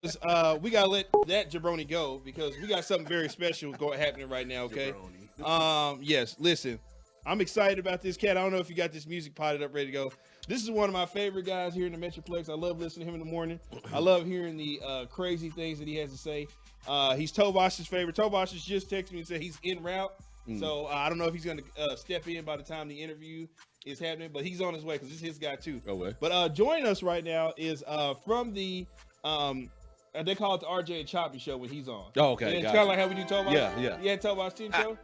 We gotta let that jabroni go because we got something very special happening right now. Okay. Yes. Listen, I'm excited about this cat. I don't know if you got this music potted up ready to go. This is one of my favorite guys here in the Metroplex. I love listening to him in the morning. I love hearing the crazy things that he has to say. He's Tovash's favorite. Tovash has just texted me and said he's en route. So I don't know if he's going to step in by the time the interview is happening, but he's on his way because this is his guy too. Oh, well. But joining us right now is from the they call it the RJ Choppy show when he's on. Oh, okay. It's kind of like how we do Tovash. Yeah. Yeah, Tovash Team show.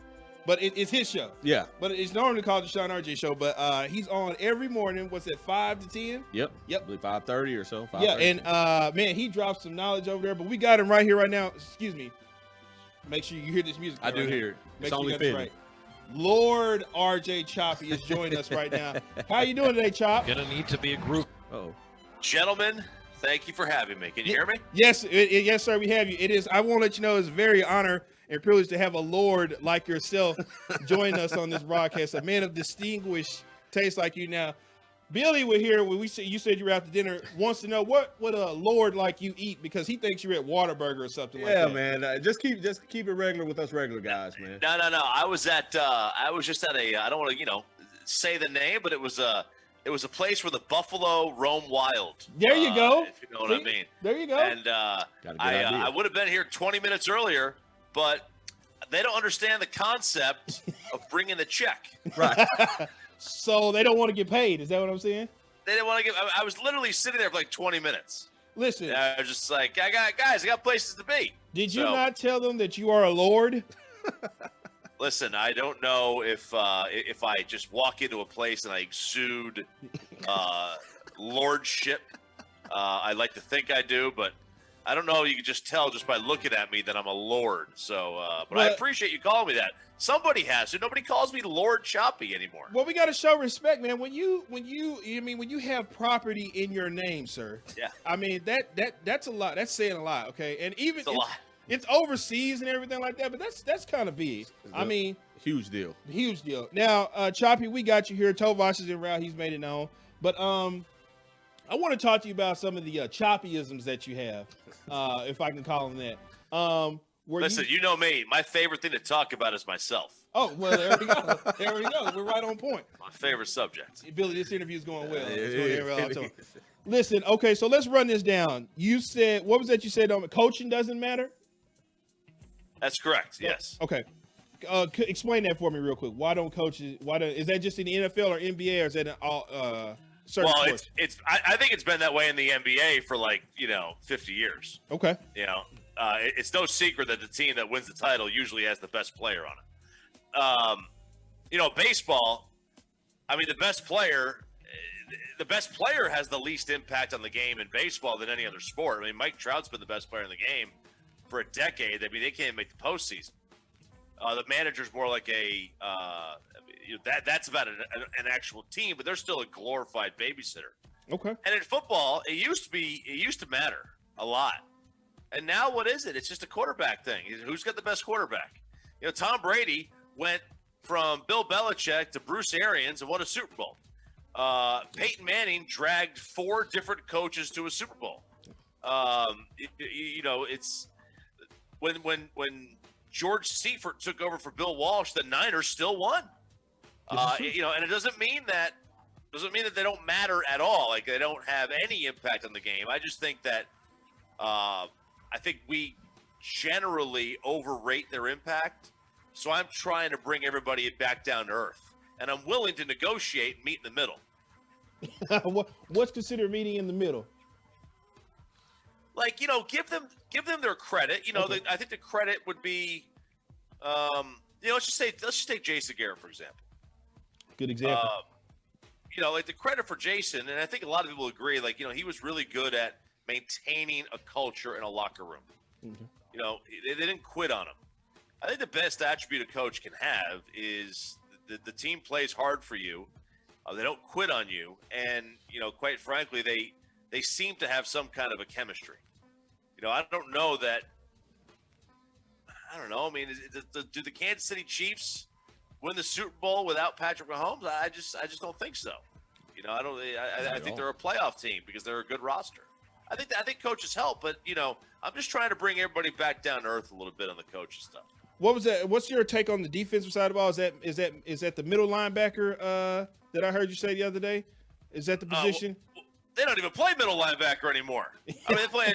But it's his show. Yeah. But it's normally called the Shan and RJ show. But he's on every morning. What's it, 5 to 10? Yep. I believe 5:30 or so. 5:30. Yeah, and man, he dropped some knowledge over there. But we got him right here right now. Excuse me. Make sure you hear this music. I do hear it. It's only fitting. Right. Lord RJ Choppy is joining us right now. How you doing today, Chop? Gonna need to be a group. Gentlemen, thank you for having me. Can you hear me? Yes, yes, sir. We have you. It is. I want to let you know it's a very honor and privilege to have a Lord like yourself join us on this broadcast. A man of distinguished taste like you. Now, Billy was here when you said you were out to dinner. Wants to know what a Lord like you eat because he thinks you're at Whataburger or something like that. Yeah, man. Just keep it regular with us regular guys, man. No. I was just at a. I don't want to say the name, but it was a place where the buffalo roam wild. There you go. If you know what I mean. There you go. And I would have been here 20 minutes earlier, but they don't understand the concept of bringing the check. Right. So they don't want to get paid. Is that what I'm saying? They didn't want to get. I was literally sitting there for like 20 minutes. Listen, I was just like, I got places to be. Did you not tell them that you are a Lord? Listen, I don't know if I just walk into a place and I exude lordship. I like to think I do, but I don't know. You can just tell just by looking at me that I'm a lord. So, but I appreciate you calling me that. Somebody has to. Nobody calls me Lord Choppy anymore. Well, we got to show respect, man. When you have property in your name, sir. Yeah. I mean that's a lot. That's saying a lot, okay? And even it's a lot. It's overseas and everything like that, but that's kind of big. I mean, huge deal. Huge deal. Now, Choppy, we got you here. Tovash is en route. He's made it known. But I want to talk to you about some of the Choppyisms that you have, if I can call them that. Listen, you know me. My favorite thing to talk about is myself. Oh, well, there we go. There we go. We're right on point. My favorite subject. Billy, this interview is going well. Listen, okay, so let's run this down. You said, what was that you said? Coaching doesn't matter? That's correct, yes. Okay. Explain that for me real quick. Why don't coaches, is that just in the NFL or NBA, or is that in all certain sports? I think it's been that way in the NBA for 50 years. Okay. It's no secret that the team that wins the title usually has the best player on it. Baseball, I mean, the best player has the least impact on the game in baseball than any other sport. I mean, Mike Trout's been the best player in the game for a decade. I mean, they can't make the postseason. The manager's more like that's about an actual team, but they're still a glorified babysitter. Okay. And in football, it used to matter a lot. And now what is it? It's just a quarterback thing. Who's got the best quarterback? Tom Brady went from Bill Belichick to Bruce Arians and won a Super Bowl. Peyton Manning dragged 4 different coaches to a Super Bowl. It's when George Seifert took over for Bill Walsh, the Niners still won. And it doesn't mean that they don't matter at all. Like they don't have any impact on the game. I just think that I think we generally overrate their impact. So I'm trying to bring everybody back down to earth, and I'm willing to negotiate and meet in the middle. What's considered meeting in the middle? Like, give them their credit. Okay. I think the credit would be, let's just take Jason Garrett, for example. Good example. Like the credit for Jason, and I think a lot of people agree, he was really good at maintaining a culture in a locker room. Mm-hmm. They didn't quit on him. I think the best attribute a coach can have is the team plays hard for you. They don't quit on you. And, quite frankly, they seem to have some kind of a chemistry. I don't know. I mean, do the Kansas City Chiefs win the Super Bowl without Patrick Mahomes? I just don't think so. I think they're a playoff team because they're a good roster. I think coaches help, but I'm just trying to bring everybody back down to earth a little bit on the coaching stuff. What was that? What's your take on the defensive side of the ball? Is that the middle linebacker that I heard you say the other day? Is that the position? They don't even play middle linebacker anymore. I mean, they play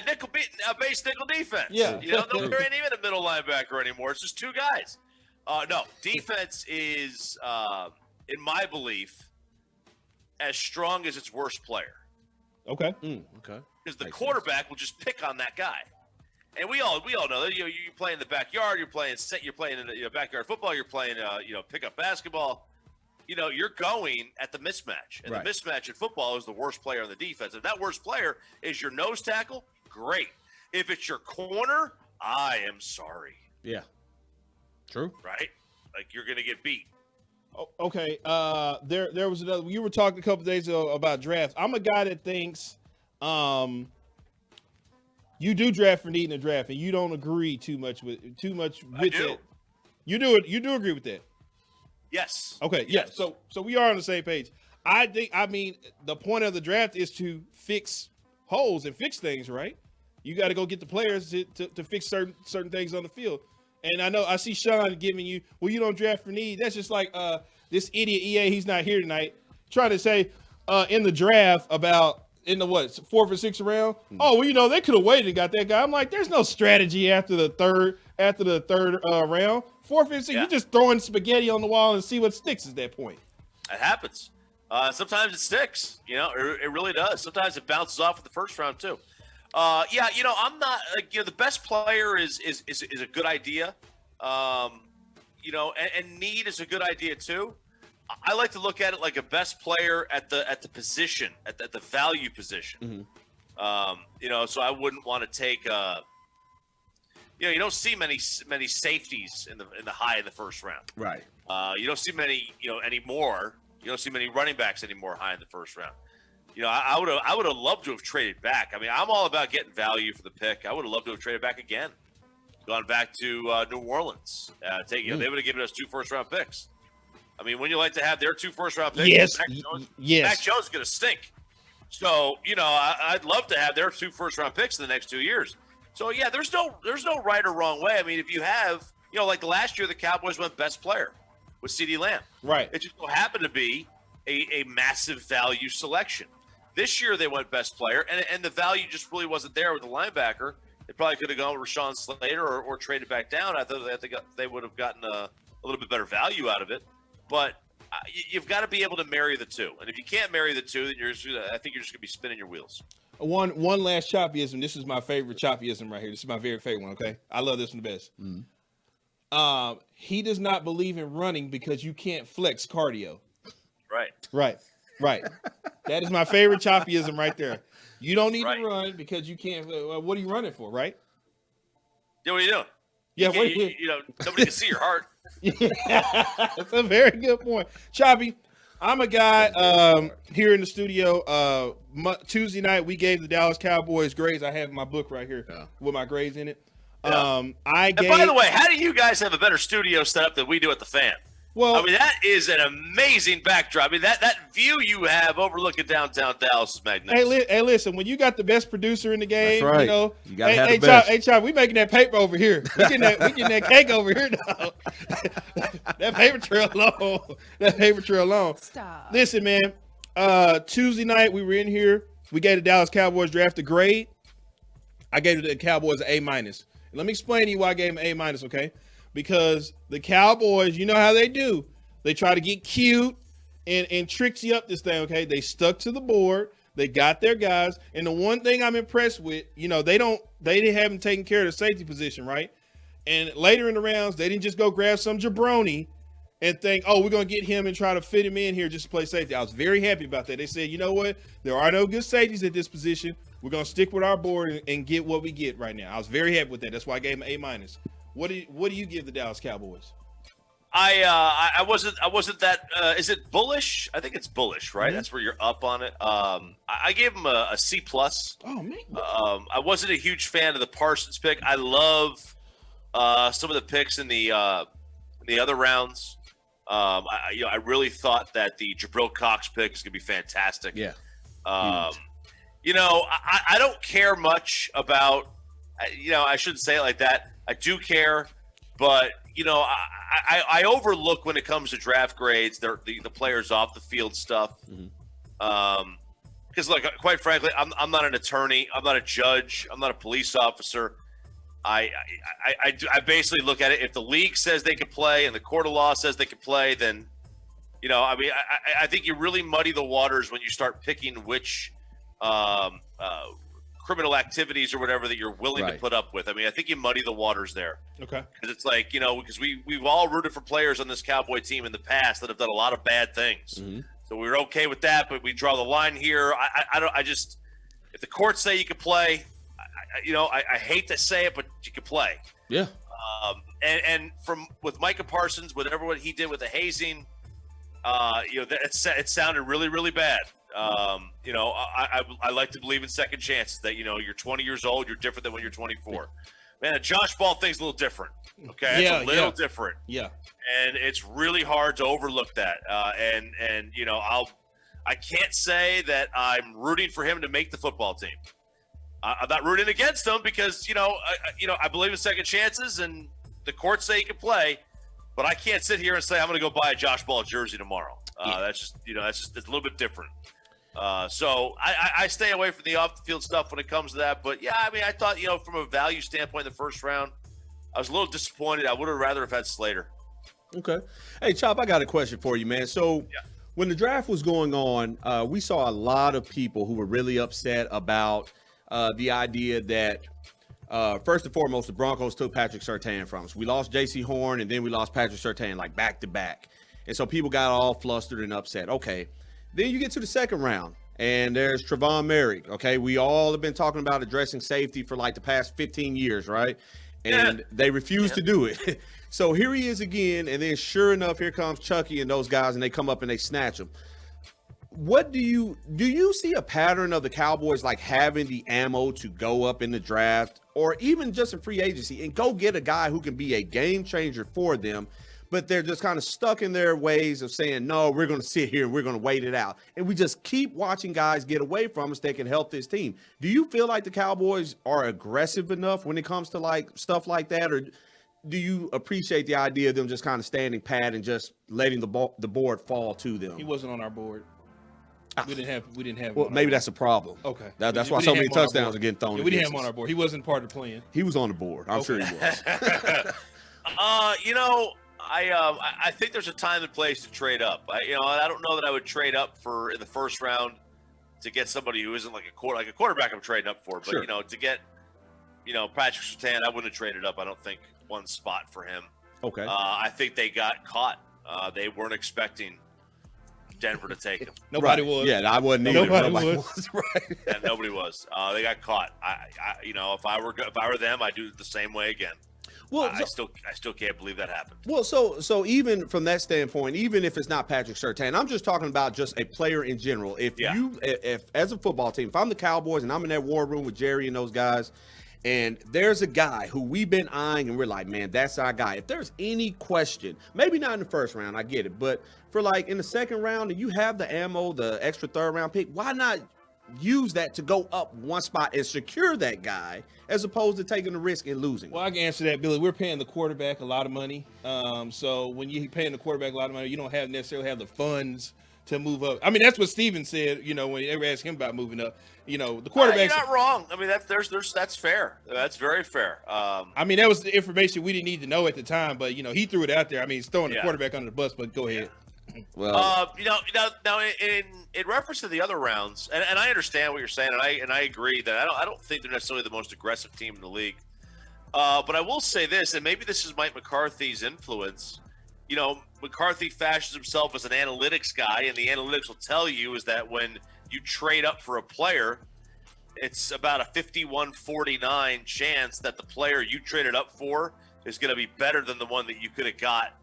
a base nickel defense. Yeah. There ain't even a middle linebacker anymore. It's just two guys. No, defense is, in my belief, as strong as its worst player. Okay. Okay. Because the quarterback will just pick on that guy. And we all know that you play in the backyard, you're playing in the backyard football, you're playing pickup basketball. You're going at the mismatch. And the mismatch in football is the worst player on the defense. If that worst player is your nose tackle, great. If it's your corner, I am sorry. Yeah. True. Right? Like, you're going to get beat. Okay. There was another. You were talking a couple days ago about drafts. I'm a guy that thinks you do draft for needing a draft, and you don't agree too much with that. You do it. You do agree with that. Yes. Okay. Yeah. So we are on the same page. I mean, the point of the draft is to fix holes and fix things, right? You got to go get the players to fix certain things on the field. And I see Sean giving you, well, you don't draft for need. That's just like this idiot EA. He's not here tonight, trying to say in the draft about in the 4th or 6th round. Oh, well, they could have waited and got that guy. I'm like, there's no strategy after the third round. 4th and 6th, you're just throwing spaghetti on the wall and see what sticks at that point. It happens. Sometimes it sticks. It really does. Sometimes it bounces off in the first round too. I'm not the best player is a good idea. And need is a good idea too. I like to look at it like a best player at the position, at the value position. Mm-hmm. So I wouldn't want to take you don't see many safeties in the high in the first round. Right. You don't see many anymore. You don't see many running backs anymore high in the first round. I would have loved to have traded back. I mean, I'm all about getting value for the pick. I would have loved to have traded back again, gone back to New Orleans. They would have given us 2 first-round picks. I mean, wouldn't you like to have their 2 first-round picks? Yes. Mac Jones is going to stink. So I'd love to have their 2 first-round picks in the next 2 years. So yeah, there's no right or wrong way. I mean, if you have like last year, the Cowboys went best player with CeeDee Lamb. Right. It just so happened to be a massive value selection. This year they went best player, and the value just really wasn't there with the linebacker. They probably could have gone with Rashawn Slater or traded back down. I thought they would have gotten a little bit better value out of it. But you've got to be able to marry the two. And if you can't marry the two, then I think you're just going to be spinning your wheels. One last choppyism. This is my favorite choppyism right here. This is my very favorite one, okay? I love this one the best. Mm-hmm. He does not believe in running because you can't flex cardio. Right. That is my favorite choppyism right there. You don't need to run because you can't. What are you running for, right? Yeah, what are you doing? Yeah, nobody can see your heart. Yeah, that's a very good point. Choppy, I'm a guy here in the studio. Tuesday night, we gave the Dallas Cowboys grades. I have my book right here with my grades in it. Yeah. And by the way, how do you guys have a better studio setup than we do at the Fan? Well, I mean, that is an amazing backdrop. I mean, that view you have overlooking downtown Dallas is magnificent. Hey, listen, when you got the best producer in the game, that's right. You gotta have the best. Hey, Chop, we making that paper over here. We getting that cake over here now. That paper trail long. Stop. Listen, man. Tuesday night we were in here. We gave the Dallas Cowboys draft a grade. I gave the Cowboys an A-. Let me explain to you why I gave them an A-, okay? Because the Cowboys, you know how they do. They try to get cute and tricks you up this thing, okay? They stuck to the board. They got their guys. And the one thing I'm impressed with, they haven't taken care of the safety position, right? And later in the rounds, they didn't just go grab some jabroni and think, oh, we're going to get him and try to fit him in here just to play safety. I was very happy about that. They said, you know what? There are no good safeties at this position. We're going to stick with our board and get what we get right now. I was very happy with that. That's why I gave him A-. What do you give the Dallas Cowboys? I wasn't that. Is it bullish? I think it's bullish, right? Mm-hmm. That's where you're up on it. I gave him a C+. Oh man. I wasn't a huge fan of the Parsons pick. I love some of the picks in the other rounds. I really thought that the Jabril Cox pick is gonna be fantastic. Yeah. I don't care much about, I shouldn't say it like that. I do care, but, I overlook when it comes to draft grades, the players off the field stuff. Because, look, quite frankly, I'm not an attorney. I'm not a judge. I'm not a police officer. I basically look at it. If the league says they can play and the court of law says they can play, then, I think you really muddy the waters when you start picking which criminal activities or whatever that you're willing to put up with. I think you muddy the waters there. Okay. Because it's like, because we've all rooted for players on this Cowboy team in the past that have done a lot of bad things. So we're okay with that, but we draw the line here. If the courts say you can play, I hate to say it, but you can play. Yeah. And with Micah Parsons, whatever what he did with the hazing, it sounded really, really bad. I like to believe in second chances that, you're 20 years old, you're different than when you're 24. Man, a Josh Ball thing's a little different. Okay. It's a little different. Yeah. And it's really hard to overlook that. I can't say that I'm rooting for him to make the football team. I'm not rooting against him because, I believe in second chances and the courts say he can play, but I can't sit here and say I'm going to go buy a Josh Ball jersey tomorrow. That's just it's a little bit different. So I stay away from the off the field stuff when it comes to that. But yeah, I thought, from a value standpoint, in the first round, I was a little disappointed. I would have rather have had Slater. Okay. Hey, Chop, I got a question for you, man. So when the draft was going on, we saw a lot of people who were really upset about the idea that, first and foremost, the Broncos took Patrick Surtain from us. We lost J.C. Horn, and then we lost Patrick Surtain, like back-to-back. And so people got all flustered and upset. Okay. Then you get to the second round, and there's Trevon Merrick. Okay. We all have been talking about addressing safety for like the past 15 years, right? And they refuse to do it. So here he is again, and then sure enough, here comes Chucky and those guys, and they come up and they snatch him. What do you see a pattern of the Cowboys like having the ammo to go up in the draft or even just in free agency and go get a guy who can be a game changer for them, but they're just kind of stuck in their ways of saying, no, we're going to sit here and we're going to wait it out. And we just keep watching guys get away from us that can help this team. Do you feel like the Cowboys are aggressive enough when it comes to like stuff like that? Or do you appreciate the idea of them just kind of standing pat and just letting the board fall to them? He wasn't on our board. We didn't have. Well, maybe that's a problem. Okay. That's why so many touchdowns are getting thrown. Yeah, we didn't have him on our board. He wasn't part of the plan. He was on the board. I'm sure he was. I think there's a time and place to trade up. I don't know that I would trade up in the first round to get somebody who isn't like a quarterback I'm trading up for. But sure. To get Patrick Surtain, I wouldn't have traded up. I don't think one spot for him. Okay. I think they got caught. They weren't expecting Denver to take him. Nobody was. Yeah, I wasn't either. Nobody was. Right. Yeah, nobody was. They got caught. If I were them, I'd do it the same way again. Well, I still can't believe that happened. Well, so even from that standpoint, even if it's not Patrick Surtain, I'm just talking about just a player in general. If as a football team, if I'm the Cowboys and I'm in that war room with Jerry and those guys, and there's a guy who we've been eyeing and we're like, man, that's our guy. If there's any question, maybe not in the first round, I get it, but for like in the second round and you have the ammo, the extra third round pick, why not use that to go up one spot and secure that guy as opposed to taking the risk and losing? Well, I can answer that, Billy. We're paying the quarterback a lot of money. So when you're paying the quarterback a lot of money, you don't necessarily have the funds to move up. that's what Steven said, when they asked him about moving up. The quarterback. You're not wrong. That's fair. That's very fair. That was the information we didn't need to know at the time, but he threw it out there. He's throwing the quarterback under the bus, but go ahead. Well, now in reference to the other rounds, and I understand what you're saying, and I agree that I don't think they're necessarily the most aggressive team in the league. But I will say this, and maybe this is Mike McCarthy's influence. McCarthy fashions himself as an analytics guy, and the analytics will tell you is that when you trade up for a player, it's about a 51-49 chance that the player you traded up for is going to be better than the one that you could have got.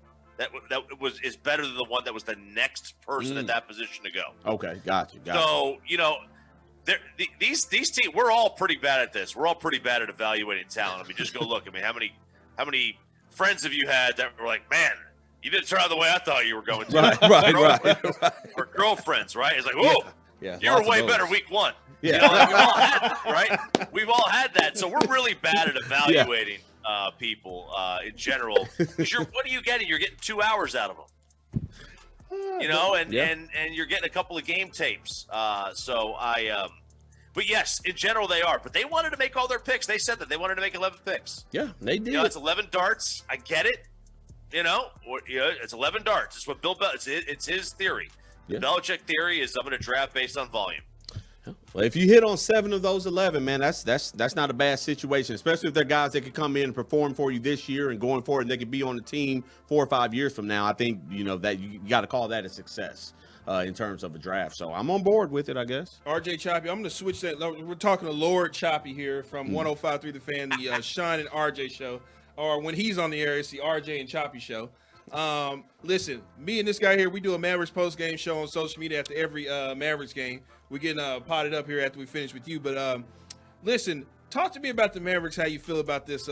Is better than the one that was the next person at that position to go. Okay, gotcha. So these teams, we're all pretty bad at this. We're all pretty bad at evaluating talent. Just go look. How many friends have you had that were like, man, you didn't turn out the way I thought you were going to? Right. Or girlfriends, right? It's like, whoa, Yeah, you were way better week 1. Yeah. You know, like, we've all had that, right? We've all had that. So we're really bad at evaluating people in general. Because what are you getting? You're getting 2 hours out of them. You know, and you're getting a couple of game tapes. But yes, in general they are. But they wanted to make all their picks. They said that they wanted to make 11 picks. Yeah, they did. You know, it's 11 darts. I get it. You know, it's 11 darts. It's what Bill it's his theory. The Belichick theory is I'm going to draft based on volume. Well, if you hit on 7 of those 11, man, that's not a bad situation, especially if they're guys that can come in and perform for you this year and going forward, and they could be on the team 4 or 5 years from now. I think, you know, that you got to call that a success in terms of a draft. So I'm on board with it, I guess. RJ Choppy, I'm going to switch that. We're talking to Lord Choppy here from 105.3 The Fan, the Shan and RJ show. Or when he's on the air, it's the RJ and Choppy show. Listen, me and this guy here, we do a Mavericks post-game show on social media after every Mavericks game. We're getting potted up here after we finish with you. But listen, talk to me about the Mavericks, how you feel about this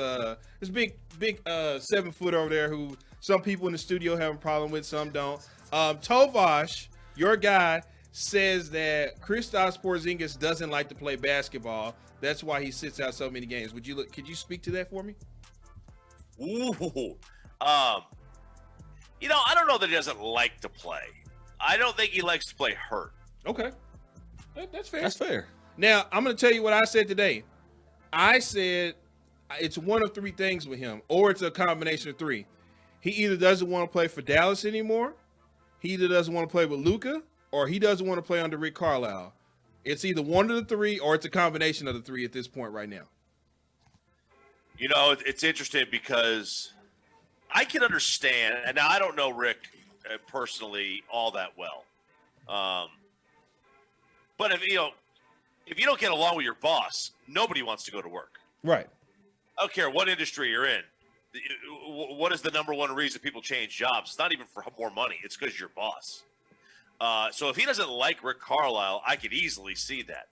big 7-foot over there who some people in the studio have a problem with, some don't. Tovash, your guy, says that Kristaps Porzingis doesn't like to play basketball. That's why he sits out so many games. Could you speak to that for me? Ooh. You know, I don't know that he doesn't like to play. I don't think he likes to play hurt. Okay. That's fair. That's fair. Now, I'm going to tell you what I said today. I said it's one of 3 things with him, or it's a combination of 3. He either doesn't want to play for Dallas anymore, he either doesn't want to play with Luka, or he doesn't want to play under Rick Carlisle. It's either one of the 3, or it's a combination of the 3 at this point right now. You know, it's interesting because I can understand, and now I don't know Rick personally all that well. But if you don't get along with your boss, nobody wants to go to work. Right. I don't care what industry you're in. What is the number one reason people change jobs? It's not even for more money. It's because you're boss. So if he doesn't like Rick Carlisle, I could easily see that.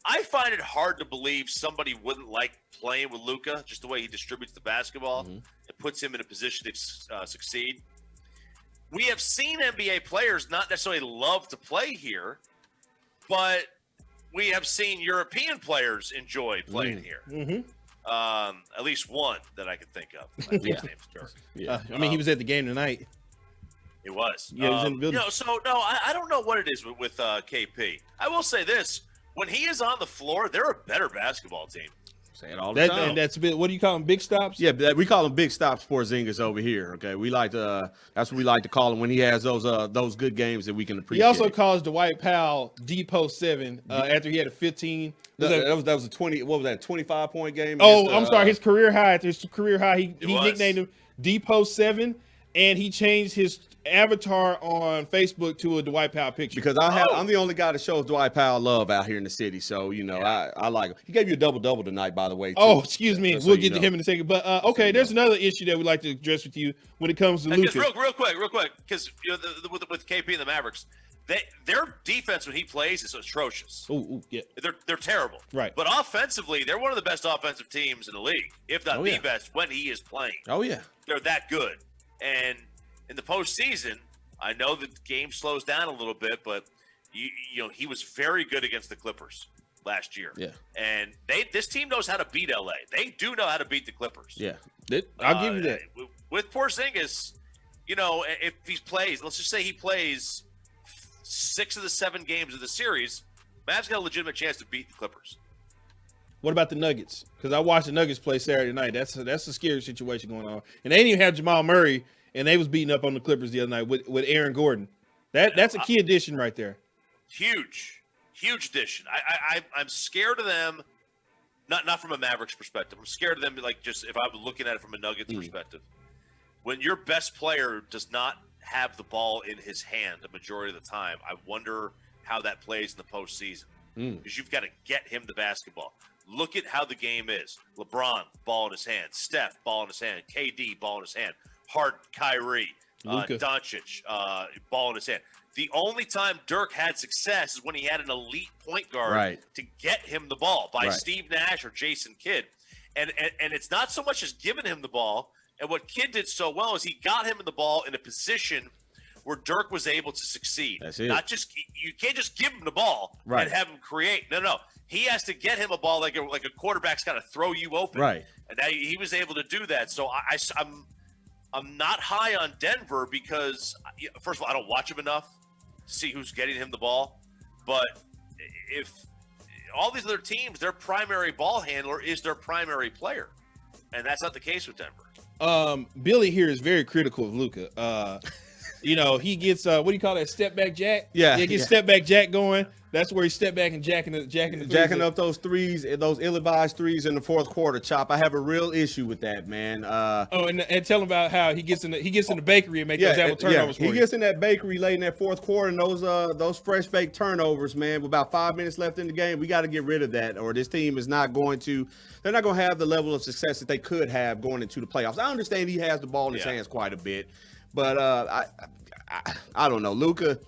I find it hard to believe somebody wouldn't like playing with Luka, just the way he distributes the basketball. It puts him in a position to succeed. We have seen NBA players not necessarily love to play here, but we have seen European players enjoy playing here. At least one that I can think of. I think his name's Dirk. I mean, he was at the game tonight. He was. Yeah, he was in the building. I don't know what it is with KP. I will say this. When he is on the floor, they're a better basketball team. Say it all the time. And that's a bit. What do you call them? Big stops? Yeah, we call them big stops for Porzingis over here. Okay, we like to. That's what we like to call him when he has those good games that we can appreciate. He also calls Dwight Powell D-Post 7 after he had a 15. That was a 20. What was that? 25-point game. I'm sorry. His career high. He nicknamed him D-Post 7, and he changed his avatar on Facebook to a Dwight Powell picture. Because I'm the only guy that shows Dwight Powell love out here in the city. So, I like him. He gave you a double-double tonight, by the way, too. Oh, excuse me. We'll get to him in a second. But, okay, there's another issue that we'd like to address with you when it comes to Luka. Real quick, because with KP and the Mavericks, their defense when he plays is atrocious. Yeah. They're terrible. Right. But offensively, they're one of the best offensive teams in the league, if not the best, when he is playing. Oh, yeah. They're that good. And in the postseason, I know the game slows down a little bit, but he was very good against the Clippers last year. Yeah. And this team knows how to beat LA. They do know how to beat the Clippers. Yeah. I'll give you that. With Porzingis, if he plays, let's just say he plays 6 of the 7 games of the series, Mavs got a legitimate chance to beat the Clippers. What about the Nuggets? Because I watched the Nuggets play Saturday night. That's a scary situation going on. And they didn't even have Jamal Murray, and they was beating up on the Clippers the other night with Aaron Gordon. That's a key addition right there. Huge addition. I'm scared of them, not from a Mavericks perspective. I'm scared of them, like, just if I'm looking at it from a Nuggets perspective. When your best player does not have the ball in his hand the majority of the time, I wonder how that plays in the postseason. Because you've got to get him the basketball. Look at how the game is. LeBron, ball in his hand. Steph, ball in his hand. KD, ball in his hand. Harden, Kyrie, Doncic, ball in his hand. The only time Dirk had success is when he had an elite point guard to get him the ball by Steve Nash or Jason Kidd. And it's not so much as giving him the ball. And what Kidd did so well is he got him in the ball in a position where Dirk was able to succeed. That's it. Not just you can't just give him the ball Right. and have him create. No. He has to get him a ball like a quarterback's got to throw you open. Right. And now he was able to do that. So I'm not high on Denver because, first of all, I don't watch him enough to see who's getting him the ball. But if all these other teams, their primary ball handler is their primary player. And that's not the case with Denver. Billy here is very critical of Luka. He gets what do you call that? Step back jack. Yeah, he gets step back jack going. That's where he step back and jacking up those threes, those ill-advised threes in the fourth quarter. Chop, I have a real issue with that, man. And tell him about how he gets in the bakery and make those apple turnovers. He gets in that bakery late in that fourth quarter, and those fresh baked turnovers, man. With about 5 minutes left in the game, we got to get rid of that, or this team is not going to. They're not going to have the level of success that they could have going into the playoffs. I understand he has the ball in his hands quite a bit, but I don't know, Luka.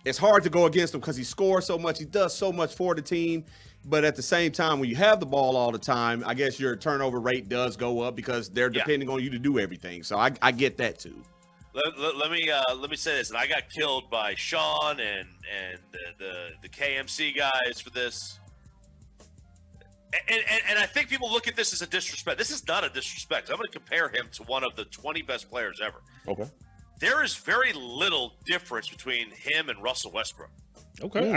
It's hard to go against him because he scores so much. He does so much for the team. But at the same time, when you have the ball all the time, I guess your turnover rate does go up because they're depending on you to do everything. So I get that too. Let me say this, and I got killed by Sean and the KMC guys for this. And I think people look at this as a disrespect. This is not a disrespect. I'm going to compare him to one of the 20 best players ever. Okay. There is very little difference between him and Russell Westbrook. Okay.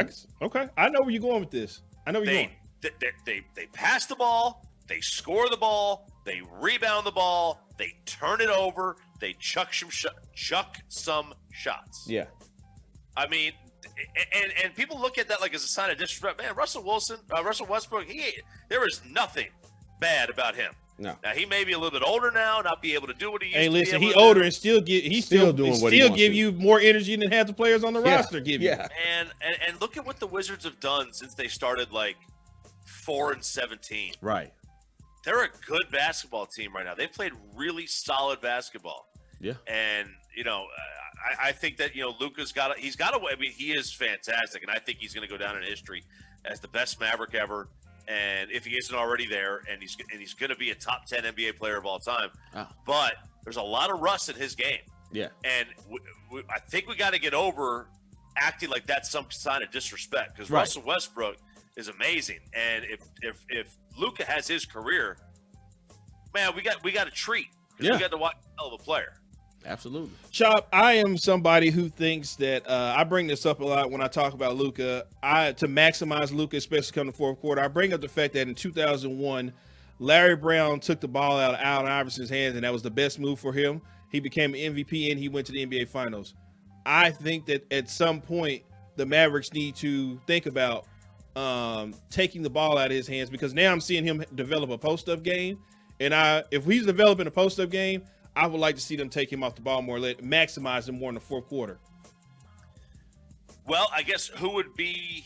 I know where you're going with this. I know where you're going. They pass the ball, they score the ball, they rebound the ball, they turn it over, they chuck some shots. Yeah. I mean, and people look at that like as a sign of disrespect. Man, Russell Westbrook, there is nothing bad about him. No. Now he may be a little bit older now, not be able to do what he used to. Hey, be listen, able he to older do. and still doing what he wants give to. you more energy than half the players on the roster give you. Yeah. And look at what the Wizards have done since they started like 4-17. Right. They're a good basketball team right now. They played really solid basketball. Yeah. And I think that Luka's got a way. I mean, he is fantastic, and I think he's going to go down in history as the best Maverick ever. And if he isn't already there, and he's going to be a top 10 NBA player of all time. Oh. But there's a lot of rust in his game. Yeah. And I think we got to get over acting like that's some sign of disrespect because Russell Westbrook is amazing. And if Luka has his career, man, we got a treat. We got to watch a hell of a player. Absolutely. Chop, I am somebody who thinks that I bring this up a lot when I talk about Luka. To maximize Luka, especially come the fourth quarter, I bring up the fact that in 2001, Larry Brown took the ball out of Allen Iverson's hands, and that was the best move for him. He became an MVP, and he went to the NBA Finals. I think that at some point, the Mavericks need to think about taking the ball out of his hands because now I'm seeing him develop a post-up game, and if he's developing a post-up game, I would like to see them take him off the ball more, maximize him more in the fourth quarter. Well, I guess who would bring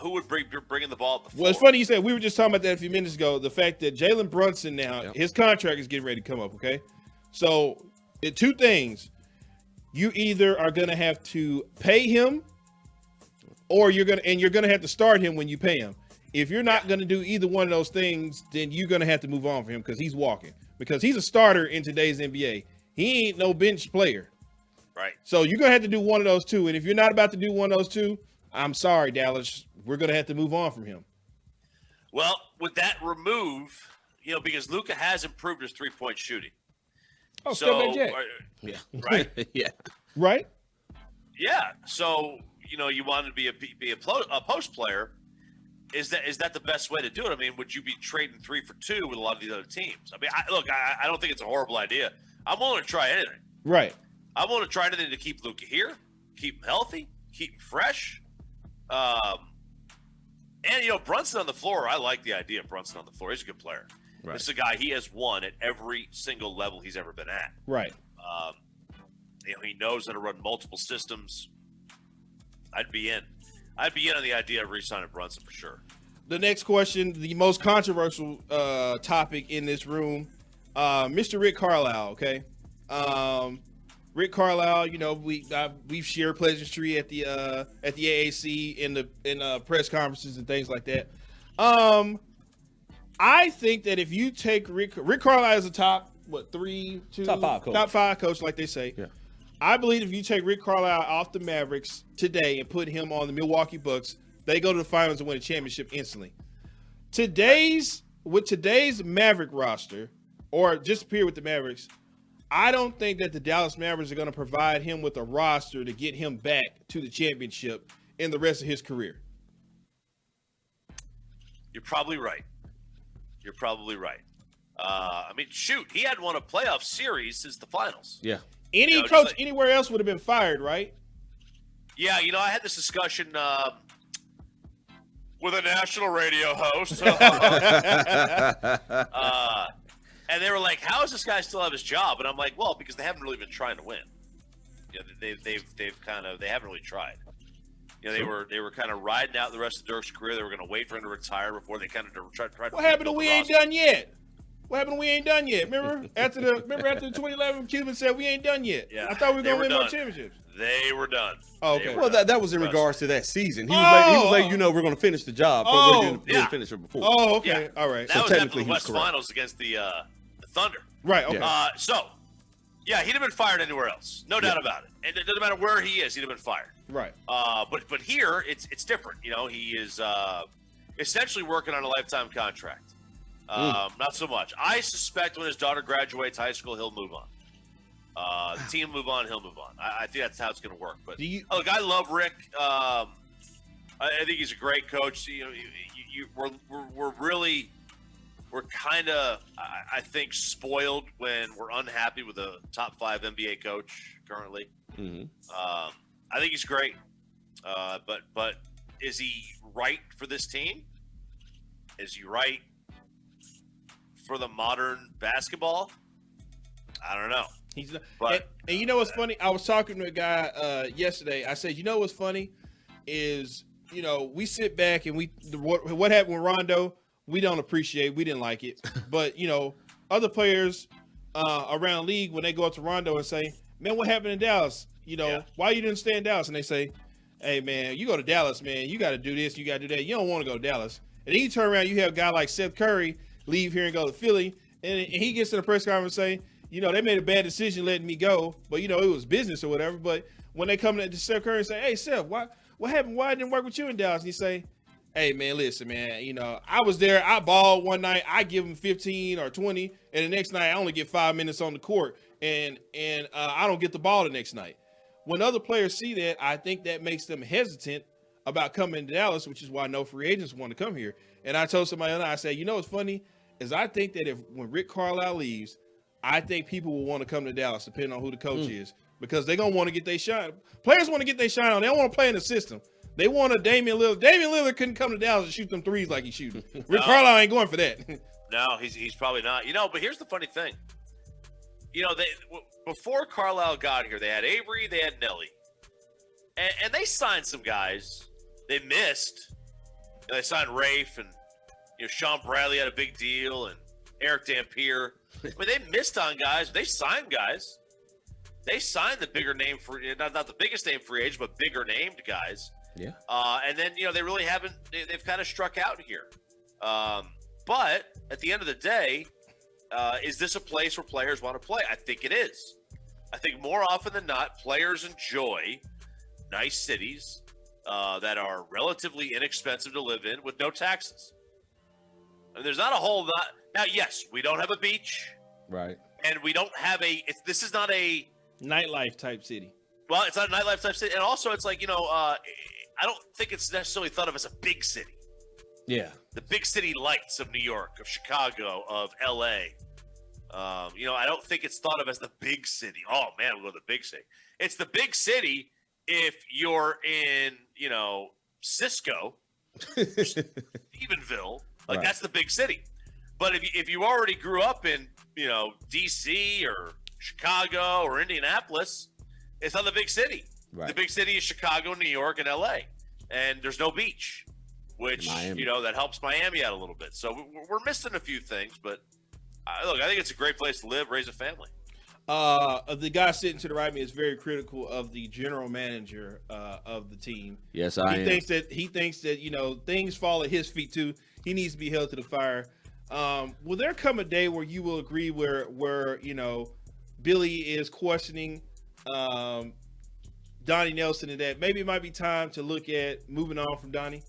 the ball at the floor? Well, it's funny you said we were just talking about that a few minutes ago. The fact that Jalen Brunson now, his contract is getting ready to come up, okay? So, two things. You either are going to have to pay him or you're going to have to start him when you pay him. If you're not going to do either one of those things, then you're going to have to move on for him because he's walking. Because he's a starter in today's NBA. He ain't no bench player. Right. So you're going to have to do one of those two. And if you're not about to do one of those two, I'm sorry, Dallas. We're going to have to move on from him. Well, with that remove, because Luka has improved his three-point shooting. Oh, so, step back, yeah. Right? Yeah. Right? Yeah. So, you wanted to be a post player. Is that the best way to do it? I mean, would you be trading 3 for 2 with a lot of these other teams? I mean, I don't think it's a horrible idea. I'm willing to try anything. Right. I'm willing to try anything to keep Luka here, keep him healthy, keep him fresh. And, Brunson on the floor, I like the idea of Brunson on the floor. He's a good player. Right. This is a guy, he has won at every single level he's ever been at. Right. He knows how to run multiple systems. I'd be in on the idea of re-signing Brunson for sure. The next question, the most controversial topic in this room, Mr. Rick Carlisle, okay? Rick Carlisle, we've shared pleasantry at the AAC in press conferences and things like that. I think that if you take Rick Carlisle is a top 5 coach, like they say. Yeah. I believe if you take Rick Carlisle off the Mavericks today and put him on the Milwaukee Bucks, they go to the finals and win a championship instantly. With today's Maverick roster, or just appear with the Mavericks, I don't think that the Dallas Mavericks are going to provide him with a roster to get him back to the championship in the rest of his career. You're probably right. I mean, shoot, he hadn't won a playoff series since the finals. Yeah. Any coach anywhere else would have been fired, right? Yeah, I had this discussion with a national radio host. And they were like, how does this guy still have his job? And I'm like, well, because they haven't really been trying to win. They haven't really tried. They were kind of riding out the rest of Dirk's career. They were going to wait for him to retire before they kind of tried to. What happened to we ain't done yet? Remember after the 2011, Cuban said we ain't done yet. Yeah, I thought we were going to win more done. championships. They were done. Oh, okay. Well, that was in regards to that season. He was like, we're going to finish the job, but we didn't finish it before. Oh, okay. Yeah. All right. That so was technically after the West Finals against the Thunder. Right. Okay. Yeah. He'd have been fired anywhere else, no doubt about it. And it doesn't matter where he is, he'd have been fired. Right. But here it's different. He is essentially working on a lifetime contract. Not so much. I suspect when his daughter graduates high school, he'll move on. The team move on, he'll move on. I think that's how it's going to work. But look, I love Rick. I think he's a great coach. We're kind of, I think, spoiled when we're unhappy with a top 5 NBA coach currently. Mm-hmm. I think he's great. But is he right for this team? Is he right for the modern basketball? I don't know. And you know what's funny? I was talking to a guy yesterday. I said, you know what's funny is, we sit back and what happened with Rondo, we don't appreciate. We didn't like it. But, other players around the league, when they go up to Rondo and say, man, what happened in Dallas? Why you didn't stay in Dallas? And they say, hey, man, you go to Dallas, man. You got to do this. You got to do that. You don't want to go to Dallas. And then you turn around, you have a guy like Seth Curry leave here and go to Philly. And he gets to the press conference and say, they made a bad decision letting me go, but it was business or whatever. But when they come to Seth Curry and say, hey, Seth, what happened? Why didn't it work with you in Dallas? And he say, hey, man, listen, man, I was there. I balled one night. I give him 15 or 20. And the next night I only get 5 minutes on the court. And I don't get the ball the next night. When other players see that, I think that makes them hesitant about coming to Dallas, which is why no free agents want to come here. And I told somebody, I said, what's funny is I think that when Rick Carlisle leaves, I think people will want to come to Dallas, depending on who the coach is, because they're going to want to get their shine. Players want to get their shine on. They don't want to play in the system. They want a Damian Lillard. Damian Lillard couldn't come to Dallas and shoot them threes like he's shooting. Rick Carlisle ain't going for that. No, he's probably not. But here's the funny thing. Before Carlisle got here, they had Avery, they had Nelly. And they signed some guys. They missed. They signed Rafe, and Sean Bradley had a big deal, and Eric Dampier. I mean, they missed on guys. They signed guys. They signed the bigger name not the biggest name free agent, but bigger named guys. Yeah. And then they really haven't. They've kind of struck out here. But at the end of the day, is this a place where players want to play? I think it is. I think more often than not, players enjoy nice cities that are relatively inexpensive to live in with no taxes. And there's not a whole lot. Now, yes, we don't have a beach. Right. And we don't have this is not a nightlife type city. Well, it's not a nightlife type city. And also it's like, I don't think it's necessarily thought of as a big city. Yeah. The big city lights of New York, of Chicago, of LA. I don't think it's thought of as the big city. Oh man, we'll go to the big city. It's the big city if you're in, Cisco, Stephenville, like that's the big city. But if you already grew up in, DC or Chicago or Indianapolis, it's not the big city. Right. The big city is Chicago, New York, and LA. And there's no beach, which, that helps Miami out a little bit. So we're missing a few things, but look, I think it's a great place to live, raise a family. The guy sitting to the right of me is very critical of the general manager of the team. Yes, He thinks that things fall at his feet too. He needs to be held to the fire. Will there come a day where you will agree where Billy is questioning Donnie Nelson and that, maybe it might be time to look at moving on from Donnie.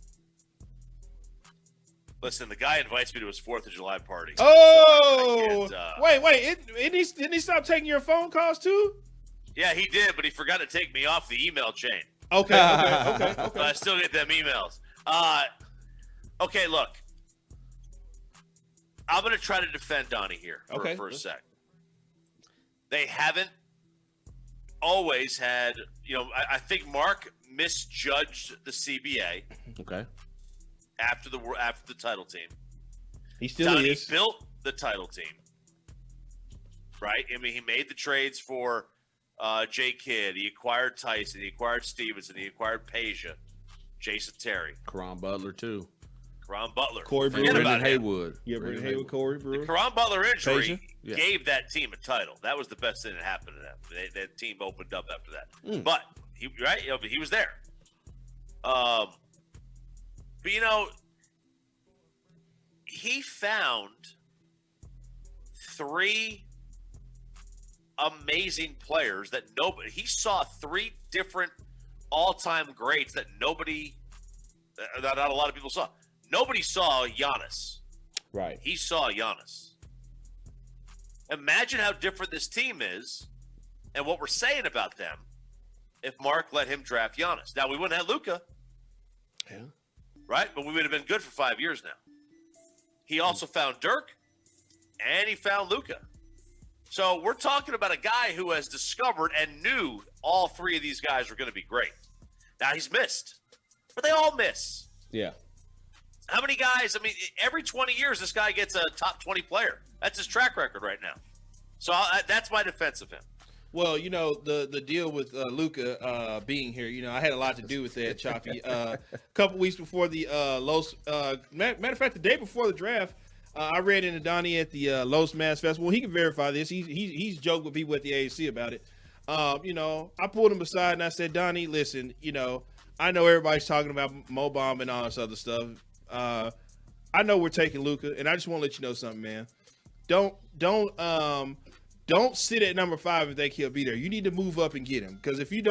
Listen, the guy invites me to his 4th of July party. Oh, wait! Didn't he stop taking your phone calls too? Yeah, he did, but he forgot to take me off the email chain. Okay. But I still get them emails. Okay, look. I'm going to try to defend Donnie here for a sec. They haven't always had, I think Mark misjudged the CBA. Okay. After the title team. He still Donnie is. built the title team. Right? I mean, he made the trades for Jay Kidd. He acquired Tyson. He acquired Stevenson. He acquired Peja. Jason Terry. Karan Butler, too. Karan Butler. Corey Brewer. Brendan Haywood. Yeah, Brendan Haywood, Corey Brewer. The Karan Butler injury Peja? gave that team a title. That was the best thing that happened to them. That team opened up after that. But he was there. But he found 3 amazing players that he saw 3 different all-time greats that not a lot of people saw. Nobody saw Giannis. Right. He saw Giannis. Imagine how different this team is and what we're saying about them if Mark let him draft Giannis. Now, we wouldn't have Luka. Yeah. Right? But we would have been good for 5 years now. He also found Dirk, and he found Luka. So we're talking about a guy who has discovered and knew all 3 of these guys were going to be great. Now, he's missed. But they all miss. Yeah. How many guys? I mean, every 20 years, this guy gets a top 20 player. That's his track record right now. So that's my defense of him. Well, the deal with Luka being here, I had a lot to do with that, Choppy. A couple weeks before the Los, matter of fact, the day before the draft, I ran into Donnie at the Los Mavs Festival. He can verify this. He's joked with people at the AAC about it. I pulled him aside and I said, Donnie, listen, I know everybody's talking about Mo Bamba and all this other stuff. I know we're taking Luka, and I just want to let you know something, man. Don't sit at number 5 and think he'll be there. You need to move up and get him. Because if you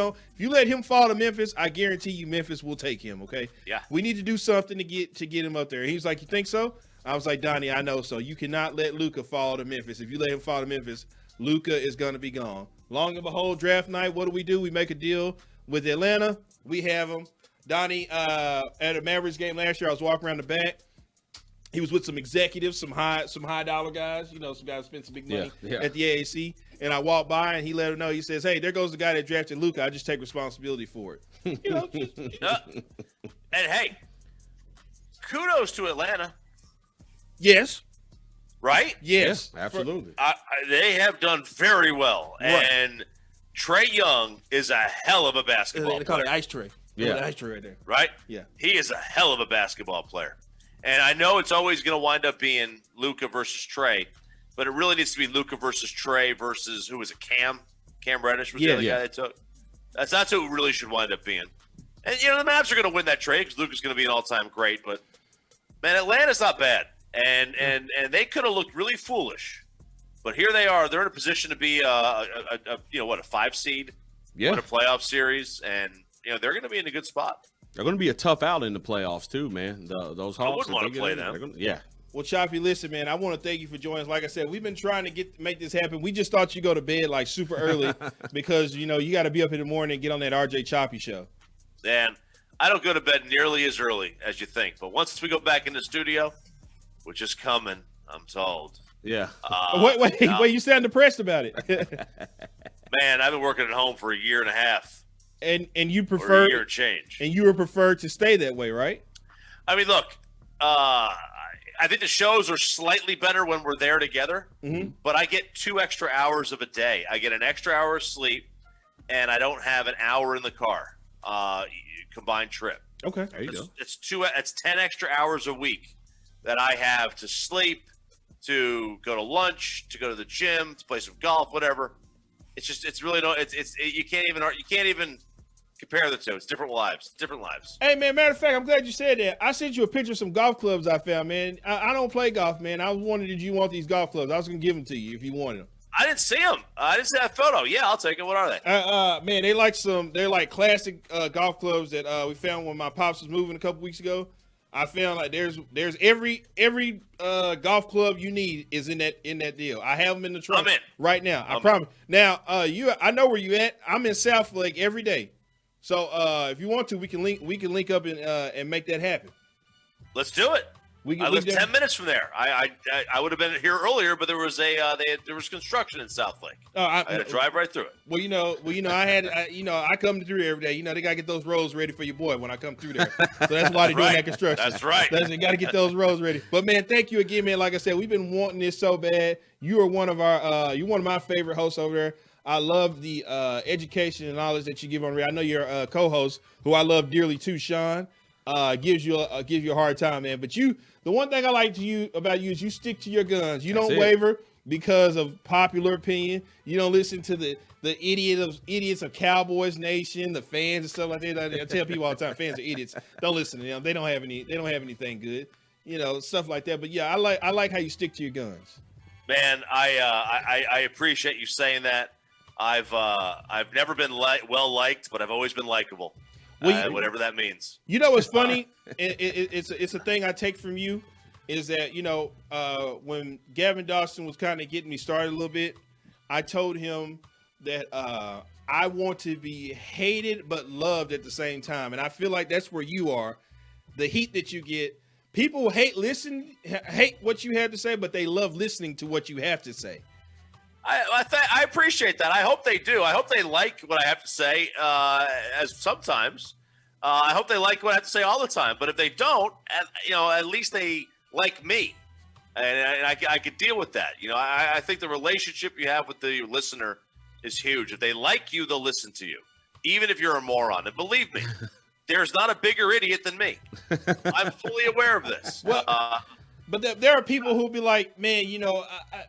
let him fall to Memphis, I guarantee you Memphis will take him, okay? Yeah. We need to do something to get him up there. He was like, you think so? I was like, Donnie, I know so. You cannot let Luka fall to Memphis. If you let him fall to Memphis, Luka is going to be gone. Long and behold, draft night, what do? We make a deal with Atlanta. We have him. Donnie, at a Mavericks game last year, I was walking around the back. He was with some executives, some high dollar guys, some guys spent some big money at the AAC. And I walked by and he let him know. He says, "Hey, there goes the guy that drafted Luka. I just take responsibility for it." And hey, kudos to Atlanta. Yes. Right? Yes. Yeah, absolutely. They have done very well. Right. And Trae Young is a hell of a basketball They call player. it ice tray. Yeah. Ice tray right there. Right? Yeah. He is a hell of a basketball player. And I know it's always going to wind up being Luka versus Trae, but it really needs to be Luka versus Trae versus, who was it, Cam Reddish was the other guy they took. That's who it really should wind up being. And, the Mavs are going to win that trade because Luka's going to be an all-time great. But, man, Atlanta's not bad. And they could have looked really foolish. But here they are. They're in a position to be a 5 seed, win a playoff series. And, they're going to be in a good spot. They're going to be a tough out in the playoffs, too, man. Those Hawks. I wouldn't want to play them. Well, Choppy, listen, man, I want to thank you for joining us. Like I said, we've been trying to make this happen. We just thought you go to bed like super early because, you got to be up in the morning and get on that RJ Choppy show. And I don't go to bed nearly as early as you think. But once we go back in the studio, which is coming, I'm told. Yeah. Wait, you sound depressed about it. Man, I've been working at home for a year and a half. And you Or prefer a year change. And you would prefer to stay that way, right? I mean, look, I think the shows are slightly better when we're there together, but I get 2 extra hours of a day. I get an extra hour of sleep, and I don't have an hour in the car, combined trip. Okay. There you go. It's 10 extra hours a week that I have to sleep, to go to lunch, to go to the gym, to play some golf, whatever. It's really you can't even compare the two. It's different lives. Hey, man, matter of fact, I'm glad you said that. I sent you a picture of some golf clubs I found, man. I don't play golf, man. I was wondering, did you want these golf clubs? I was going to give them to you if you wanted them. I didn't see them. I didn't see that photo. Yeah, I'll take it. What are they? Man, they're like classic golf clubs that we found when my pops was moving a couple weeks ago. I found like there's every golf club you need is in that deal. I have them in the trunk right now. I promise. Now, I know where you at. I'm in South Lake every day. So if you want to, we can link up and make that happen. Let's do it. I live 10 minutes from there. I would have been here earlier, but there was there was construction in South Lake. I had to drive right through it. Well, I come through there every day. They gotta get those roads ready for your boy when I come through there. So that's why they're doing that construction. That's right. They gotta get those roads ready. But man, thank you again, man. Like I said, we've been wanting this so bad. You are one of my favorite hosts over there. I love the education and knowledge that you give on radio. I know your co-host, who I love dearly too, Sean, gives you a hard time, man. But the one thing I like about you is you stick to your guns. You don't waver because of popular opinion. You don't listen to the idiots of Cowboys Nation, the fans and stuff like that. I tell people all the time, fans are idiots. Don't listen to them. They don't have anything good. Stuff like that. But yeah, I like how you stick to your guns. Man, I appreciate you saying that. I've never been well liked, but I've always been likable. Whatever that means. You know what's funny? It's a thing I take from you is that when Gavin Dawson was kind of getting me started a little bit, I told him that I want to be hated but loved at the same time, and I feel like that's where you are. The heat that you get, people hate what you have to say, but they love listening to what you have to say. I appreciate that. I hope they do. I hope they like what I have to say. As sometimes, I hope they like what I have to say all the time. But if they don't, at least they like me, and I could deal with that. I think the relationship you have with the listener is huge. If they like you, they'll listen to you, even if you're a moron. And believe me, there's not a bigger idiot than me. I'm fully aware of this. Well. But there are people who'll be like, man,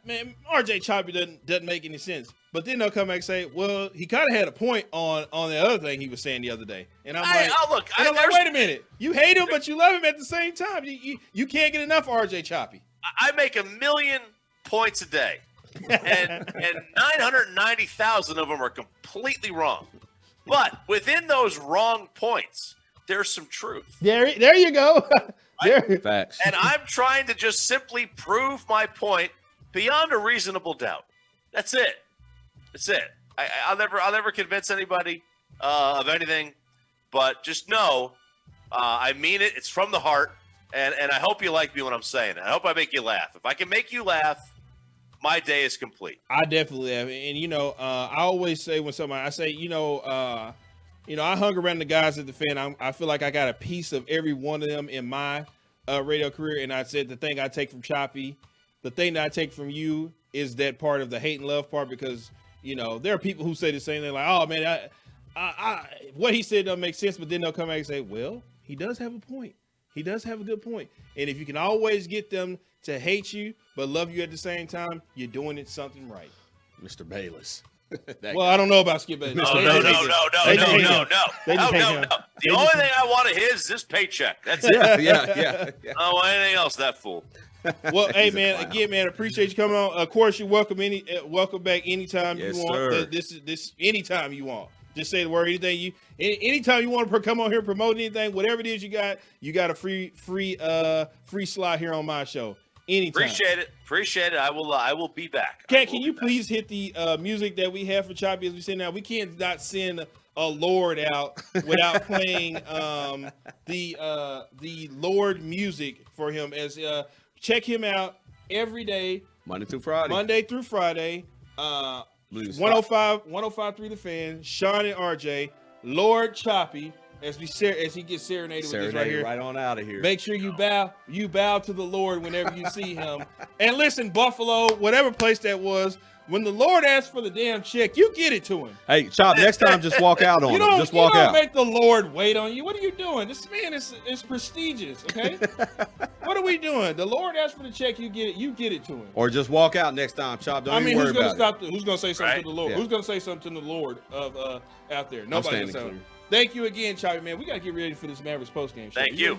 man, RJ Choppy doesn't make any sense. But then they'll come back and say, well, he kind of had a point on the other thing he was saying the other day. And I'm like, wait a minute. You hate him, but you love him at the same time. You can't get enough RJ Choppy. I make 1 million points a day, and 990,000 of them are completely wrong. But within those wrong points, there's some truth. There you go. Facts. And I'm trying to just simply prove my point beyond a reasonable doubt. That's it. I'll never convince anybody of anything, but just know I mean it. It's from the heart, and I hope you like me when I'm saying it. I hope I make you laugh. If I can make you laugh, my day is complete. I definitely have, and I always say when somebody I say I hung around the guys at the fan. I feel like I got a piece of every one of them in my radio career. And I said the thing I take from Choppy, the thing that I take from you is that part of the hate and love part, because, there are people who say the same thing like, oh, man, what he said doesn't make sense. But then they'll come back and say, well, he does have a point. He does have a good point. And if you can always get them to hate you but love you at the same time, you're doing it something right. Mr. Bayless. Well, I don't know about Skip Bayless. No. The only thing I want of his is this paycheck. That's it. Yeah. I don't want anything else, that fool. Well, hey, man, again, man, appreciate you coming on. Of course, you're welcome back anytime you want. This anytime you want. Just say the word. Anytime you want to come on here, promote anything, whatever it is you got a free slot here on my show. Anytime. Appreciate it. I will be back. Can you please hit the music that we have for Choppy as we say now? We can't not send a Lord out without playing the Lord music for him. As check him out every day, Monday through Friday. 105.3 The Fan, Shan and RJ, Lord Choppy. As he gets serenaded with this right here. Right on out of here. Make sure you bow to the Lord whenever you see him. And listen, Buffalo, whatever place that was, when the Lord asks for the damn check, you get it to him. Hey, Chop, next time just walk out on him. Just walk out. You don't make the Lord wait on you. What are you doing? This man is prestigious, okay? What are we doing? The Lord asks for the check, you get it to him. Or just walk out next time, Chop. Don't even worry about it. Who's going to say something to the Lord? Yeah. Who's going to say something to the Lord out there? Nobody. Thank you again, Choppy, man. We got to get ready for this Mavericks postgame show. Thank you.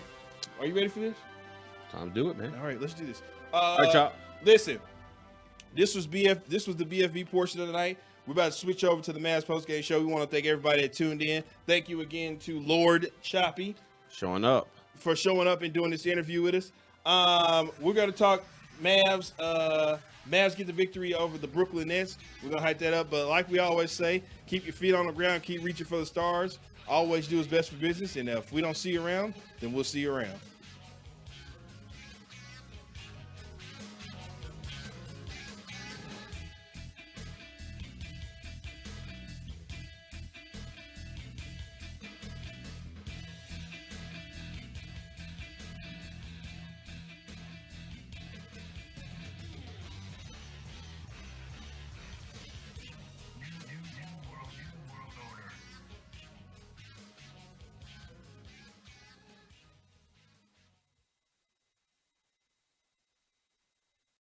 Are you ready for this? Time to do it, man. All right, let's do this. All right, Chop. Listen, This was the BFB portion of the night. We're about to switch over to the Mavs postgame show. We want to thank everybody that tuned in. Thank you again to Lord Choppy Showing up. for showing up and doing this interview with us. We're going to talk Mavs. Mavs get the victory over the Brooklyn Nets. We're going to hype that up. But like we always say, keep your feet on the ground. Keep reaching for the stars. Always do what's best for business. And if we don't see you around, then we'll see you around.